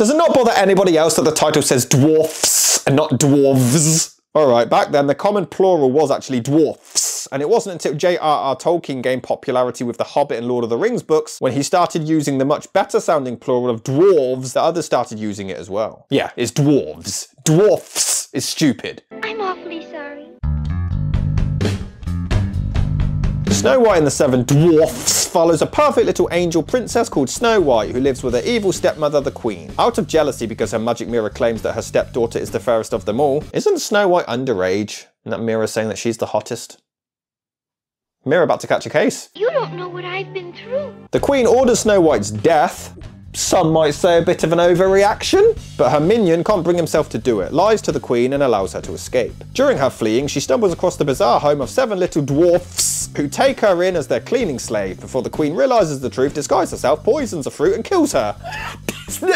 Does it not bother anybody else that the title says dwarfs and not dwarves? Alright, back then the common plural was actually dwarfs, and it wasn't until J.R.R. Tolkien gained popularity with the Hobbit and Lord of the Rings books when he started using the much better sounding plural of dwarves that others started using it as well. Yeah, it's dwarves. Dwarfs is stupid. I'm awfully sorry. Snow White and the Seven Dwarfs follows a perfect little angel princess called Snow White who lives with her evil stepmother, the Queen. Out of jealousy because her magic mirror claims that her stepdaughter is the fairest of them all, isn't Snow White underage? And that mirror saying that she's the hottest? Mirror about to catch a case. You don't know what I've been through. The Queen orders Snow White's death. Some might say a bit of an overreaction, but her minion can't bring himself to do it, lies to the Queen and allows her to escape. During her fleeing, she stumbles across the bizarre home of 7 little dwarfs who take her in as their cleaning slave before the Queen realises the truth, disguises herself, poisons a fruit and kills her. Disney!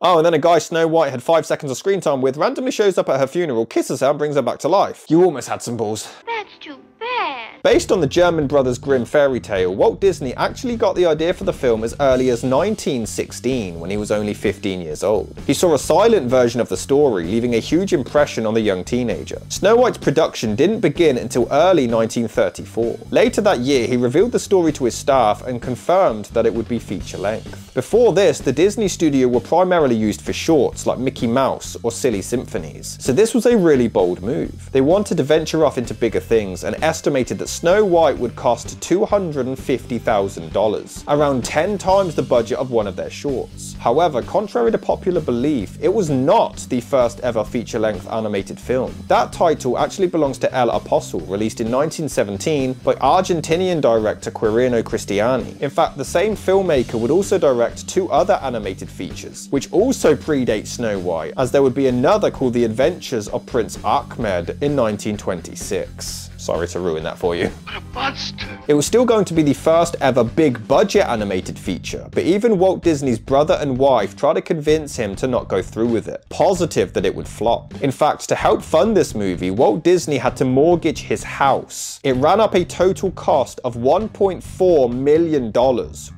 Oh, and then a guy Snow White had 5 seconds of screen time with randomly shows up at her funeral, kisses her and brings her back to life. You almost had some balls. That's too bad. Based on the German Brothers Grimm fairy tale, Walt Disney actually got the idea for the film as early as 1916, when he was only 15 years old. He saw a silent version of the story, leaving a huge impression on the young teenager. Snow White's production didn't begin until early 1934. Later that year, he revealed the story to his staff and confirmed that it would be feature-length. Before this, the Disney studio were primarily used for shorts like Mickey Mouse or Silly Symphonies, so this was a really bold move. They wanted to venture off into bigger things and estimated that Snow White would cost $250,000, around 10 times the budget of one of their shorts. However, contrary to popular belief, it was not the first ever feature-length animated film. That title actually belongs to El Apostle, released in 1917 by Argentinian director Quirino Cristiani. In fact, the same filmmaker would also direct 2 other animated features, which also predate Snow White, as there would be another called The Adventures of Prince Ahmed in 1926. Sorry to ruin that for you. What a monster! It was still going to be the first ever big budget animated feature, but even Walt Disney's brother and wife tried to convince him to not go through with it, positive that it would flop. In fact, to help fund this movie, Walt Disney had to mortgage his house. It ran up a total cost of $1.4 million,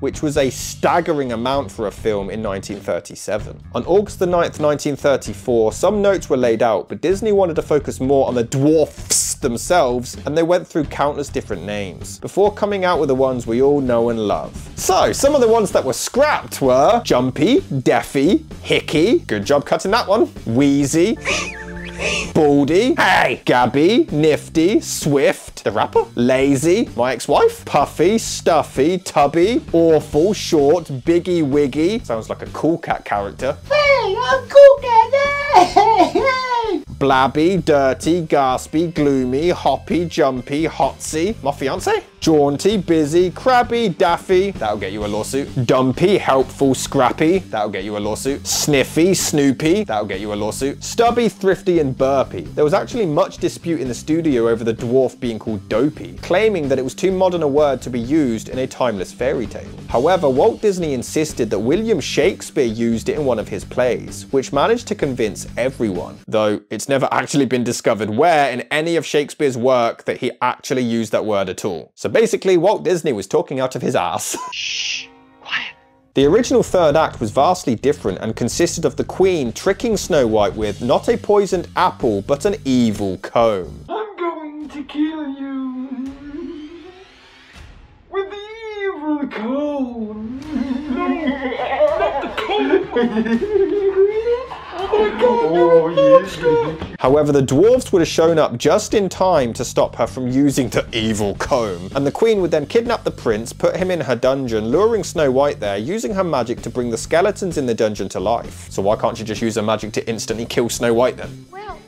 which was a staggering amount for a film in 1937. On August the 9th, 1934, some notes were laid out, but Disney wanted to focus more on the dwarfs themselves, and they went through countless different names, before coming out with the ones we all know and love. So, some of the ones that were scrapped were Jumpy, Deafy, Hickey, good job cutting that one, Wheezy, Baldy, hey, Gabby, Nifty, Swift, the rapper, Lazy, my ex-wife, Puffy, Stuffy, Tubby, Awful, Short, Biggie Wiggy, sounds like a Cool Cat character. Hey, I'm Cool Cat! Blabby, Dirty, Gaspy, Gloomy, Hoppy, Jumpy, Hotsy, my fiance? Jaunty, Busy, Crabby, Daffy, that'll get you a lawsuit. Dumpy, Helpful, Scrappy, that'll get you a lawsuit. Sniffy, Snoopy, that'll get you a lawsuit. Stubby, Thrifty, and Burpy. There was actually much dispute in the studio over the dwarf being called Dopey, claiming that it was too modern a word to be used in a timeless fairy tale. However, Walt Disney insisted that William Shakespeare used it in one of his plays, which managed to convince everyone, though it's never actually been discovered where in any of Shakespeare's work that he actually used that word at all. So basically, Walt Disney was talking out of his ass. Shh! Quiet! The original third act was vastly different and consisted of the Queen tricking Snow White with not a poisoned apple, but an evil comb. I'm going to kill you with the evil comb. Not the comb! Oh my God, However, the dwarves would have shown up just in time to stop her from using the evil comb, and the Queen would then kidnap the prince, put him in her dungeon, luring Snow White there, using her magic to bring the skeletons in the dungeon to life. So why can't she just use her magic to instantly kill Snow White then? Well,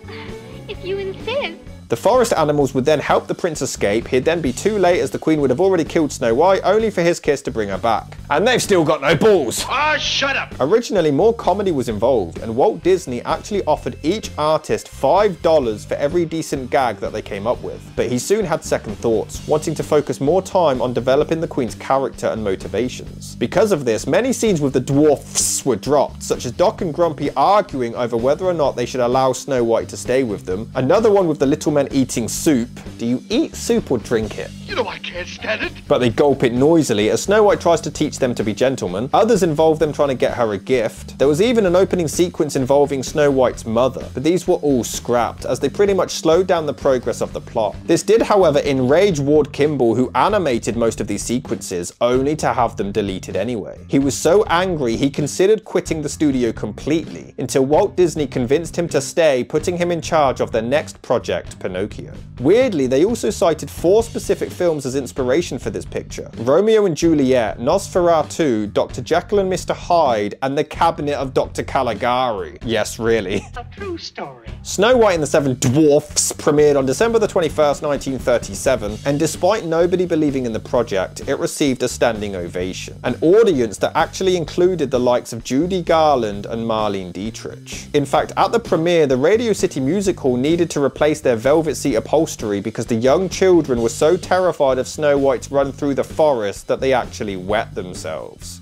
if you insist. The forest animals would then help the prince escape. He'd then be too late as the Queen would have already killed Snow White, only for his kiss to bring her back. And they've still got no balls! Ah, shut up! Originally, more comedy was involved, and Walt Disney actually offered each artist $5 for every decent gag that they came up with. But he soon had second thoughts, wanting to focus more time on developing the Queen's character and motivations. Because of this, many scenes with the dwarfs were dropped, such as Doc and Grumpy arguing over whether or not they should allow Snow White to stay with them, another one with the little men eating soup. Do you eat soup or drink it? You know I can't stand it. But they gulp it noisily as Snow White tries to teach them to be gentlemen. Others involved them trying to get her a gift. There was even an opening sequence involving Snow White's mother, but these were all scrapped as they pretty much slowed down the progress of the plot. This did, however, enrage Ward Kimball, who animated most of these sequences, only to have them deleted anyway. He was so angry he considered quitting the studio completely, until Walt Disney convinced him to stay, putting him in charge of their next project, Pinocchio. Weirdly, they also cited 4 specific films as inspiration for this picture: Romeo and Juliet, Nosferatu, Dr. Jekyll and Mr. Hyde, and The Cabinet of Dr. Caligari. Yes, really. A true story. Snow White and the Seven Dwarfs premiered on December the 21st, 1937, and despite nobody believing in the project, it received a standing ovation. An audience that actually included the likes of Judy Garland and Marlene Dietrich. In fact, at the premiere, the Radio City Music Hall needed to replace their velvet seat upholstery because the young children were so terrified of Snow White's run through the forest that they actually wet themselves.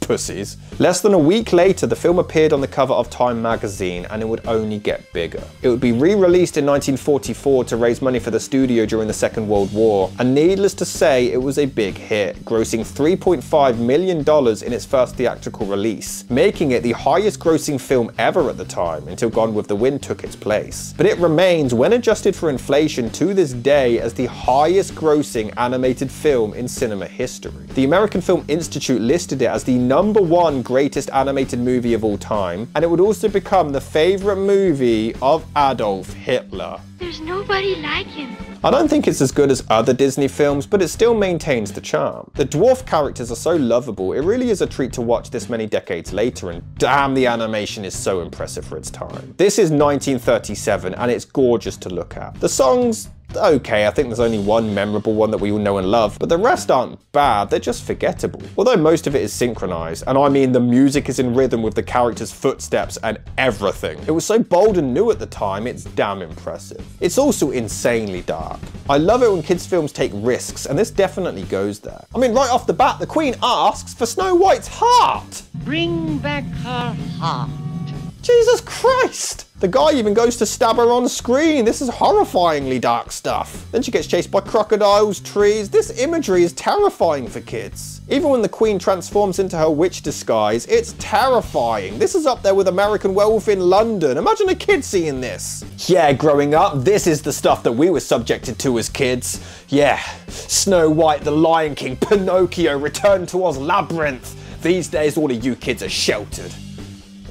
Pussies. Less than a week later, the film appeared on the cover of Time magazine, and it would only get bigger. It would be re-released in 1944 to raise money for the studio during the Second World War, and needless to say, it was a big hit, grossing $3.5 million in its first theatrical release, making it the highest grossing film ever at the time, until Gone with the Wind took its place. But it remains, when adjusted for inflation, to this day as the highest grossing animated film in cinema history. The American Film Institute listed it as the #1 greatest animated movie of all time, and it would also become the favorite movie of Adolf Hitler. There's nobody like him. I don't think it's as good as other Disney films, but it still maintains the charm. The dwarf characters are so lovable, it really is a treat to watch this many decades later, and damn, the animation is so impressive for its time. This is 1937, and it's gorgeous to look at. The songs, okay, I think there's only one memorable one that we all know and love, but the rest aren't bad, they're just forgettable. Although most of it is synchronized, and I mean the music is in rhythm with the characters' footsteps and everything. It was so bold and new at the time, it's damn impressive. It's also insanely dark. I love it when kids' films take risks, and this definitely goes there. I mean, right off the bat, the Queen asks for Snow White's heart! Bring back her heart. Jesus Christ! The guy even goes to stab her on screen. This is horrifyingly dark stuff. Then she gets chased by crocodiles, trees. This imagery is terrifying for kids. Even when the Queen transforms into her witch disguise, it's terrifying. This is up there with American Werewolf in London. Imagine a kid seeing this. Yeah, growing up, this is the stuff that we were subjected to as kids. Yeah, Snow White, The Lion King, Pinocchio, Return to Oz, Labyrinth. These days, all of you kids are sheltered.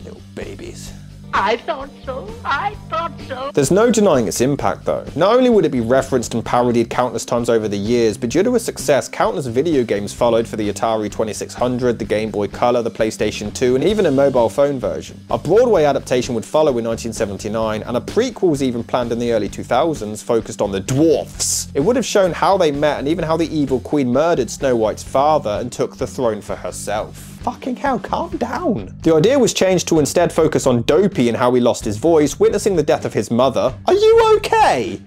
Little babies. I thought so. I thought so. There's no denying its impact though. Not only would it be referenced and parodied countless times over the years, but due to its success, countless video games followed for the Atari 2600, the Game Boy Color, the PlayStation 2, and even a mobile phone version. A Broadway adaptation would follow in 1979, and a prequel was even planned in the early 2000s focused on the Dwarfs. It would have shown how they met and even how the evil Queen murdered Snow White's father and took the throne for herself. Fucking hell, calm down. The idea was changed to instead focus on Dopey and how he lost his voice, witnessing the death of his mother. Are you okay?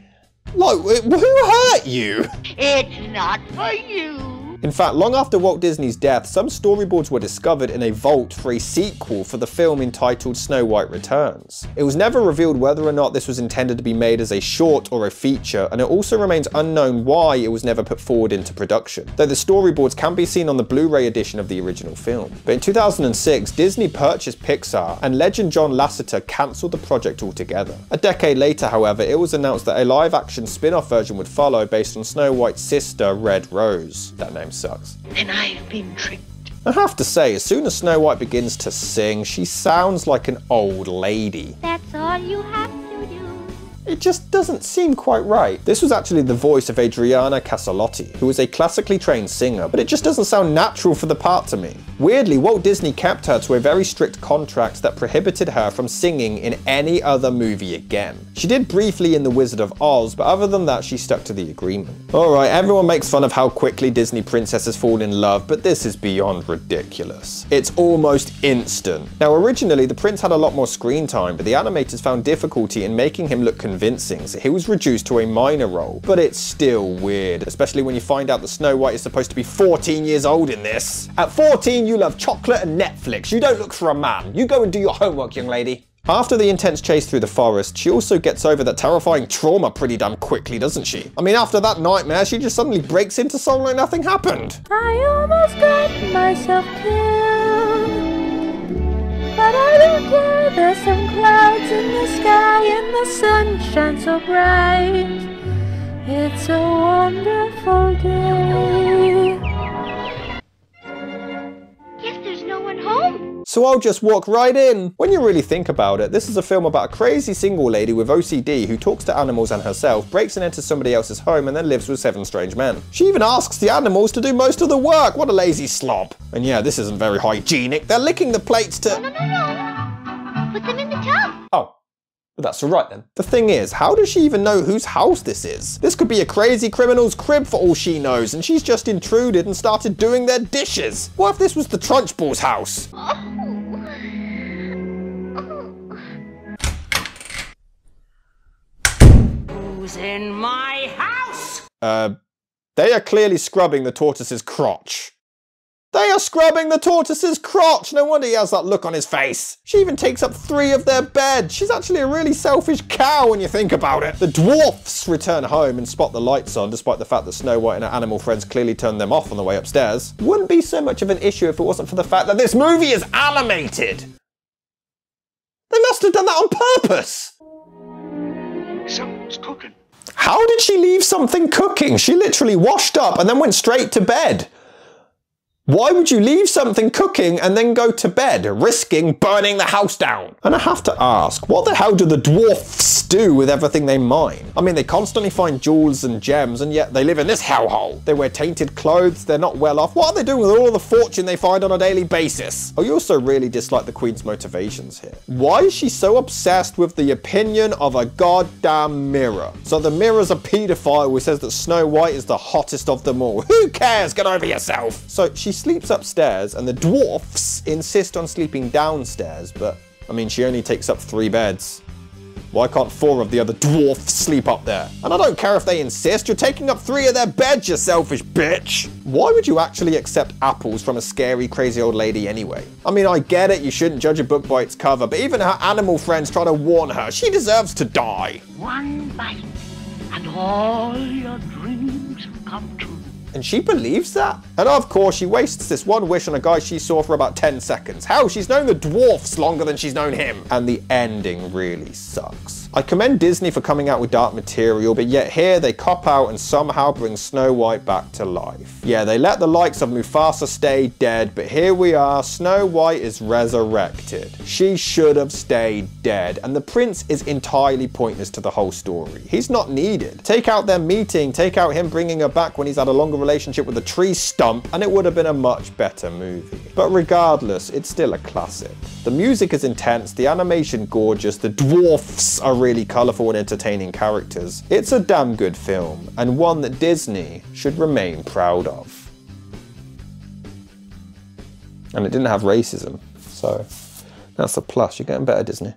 Like, who hurt you? It's not for you. In fact, long after Walt Disney's death, some storyboards were discovered in a vault for a sequel for the film entitled Snow White Returns. It was never revealed whether or not this was intended to be made as a short or a feature, and it also remains unknown why it was never put forward into production, though the storyboards can be seen on the Blu-ray edition of the original film. But in 2006, Disney purchased Pixar, and legend John Lasseter cancelled the project altogether. A decade later, however, it was announced that a live-action spin-off version would follow based on Snow White's sister, Red Rose. That name sucks. Then I've been tricked. I have to say, as soon as Snow White begins to sing, she sounds like an old lady. That's all you have to do. It just doesn't seem quite right. This was actually the voice of Adriana Casalotti, who is a classically trained singer, but it just doesn't sound natural for the part to me. Weirdly, Walt Disney kept her to a very strict contract that prohibited her from singing in any other movie again. She did briefly in The Wizard of Oz, but other than that, she stuck to the agreement. Alright, everyone makes fun of how quickly Disney princesses fall in love, but this is beyond ridiculous. It's almost instant. Now, originally, the prince had a lot more screen time, but the animators found difficulty in making him look convincing, so he was reduced to a minor role. But it's still weird, especially when you find out that Snow White is supposed to be 14 years old in this. At 14, you love chocolate and Netflix. You don't look for a man. You go and do your homework, young lady. After the intense chase through the forest, she also gets over that terrifying trauma pretty damn quickly, doesn't she? I mean, after that nightmare, she just suddenly breaks into song like nothing happened. I almost got myself killed, but I don't care. There's some clouds in the sky and the sun shines so bright. It's a wonderful day. Guess there's no one home. So I'll just walk right in. When you really think about it, this is a film about a crazy single lady with OCD who talks to animals and herself, breaks and enters somebody else's home, and then lives with 7 strange men. She even asks the animals to do most of the work. What a lazy slob. And yeah, this isn't very hygienic. They're licking the plates to... No. Put them in the tub. Oh. But that's alright then. The thing is, how does she even know whose house this is? This could be a crazy criminal's crib for all she knows, and she's just intruded and started doing their dishes. What if this was the Trunchbull's house? Who's in my house? They are clearly scrubbing the tortoise's crotch. They are scrubbing the tortoise's crotch! No wonder he has that look on his face. She even takes up 3 of their beds. She's actually a really selfish cow when you think about it. The Dwarfs return home and spot the lights on, despite the fact that Snow White and her animal friends clearly turned them off on the way upstairs. Wouldn't be so much of an issue if it wasn't for the fact that this movie is animated. They must have done that on purpose. Someone's cooking. How did she leave something cooking? She literally washed up and then went straight to bed. Why would you leave something cooking and then go to bed, risking burning the house down? And I have to ask, what the hell do the Dwarfs do with everything they mine? I mean, they constantly find jewels and gems, and yet they live in this hellhole. They wear tainted clothes, they're not well off. What are they doing with all of the fortune they find on a daily basis? Oh, you also really dislike the Queen's motivations here. Why is she so obsessed with the opinion of a goddamn mirror? So the mirror's a paedophile who says that Snow White is the hottest of them all. Who cares? Get over yourself. So she sleeps upstairs and the Dwarfs insist on sleeping downstairs, but I mean, she only takes up 3 beds. Why can't 4 of the other dwarfs sleep up there? And I don't care if they insist, you're taking up 3 of their beds, you selfish bitch! Why would you actually accept apples from a scary, crazy old lady anyway? I mean, I get it, you shouldn't judge a book by its cover, but even her animal friends try to warn her. She deserves to die. One bite, and all your dreams have come true. And she believes that? And of course, she wastes this one wish on a guy she saw for about 10 seconds. Hell, she's known the Dwarfs longer than she's known him. And the ending really sucks. I commend Disney for coming out with dark material, but yet here they cop out and somehow bring Snow White back to life. Yeah, they let the likes of Mufasa stay dead, but here we are, Snow White is resurrected. She should have stayed dead, and the prince is entirely pointless to the whole story. He's not needed. Take out their meeting, take out him bringing her back when he's had a longer relationship with a tree stump, and it would have been a much better movie. But regardless, it's still a classic. The music is intense, the animation gorgeous, the dwarfs are really colourful and entertaining characters. It's a damn good film, and one that Disney should remain proud of. And it didn't have racism, so that's a plus. You're getting better, Disney.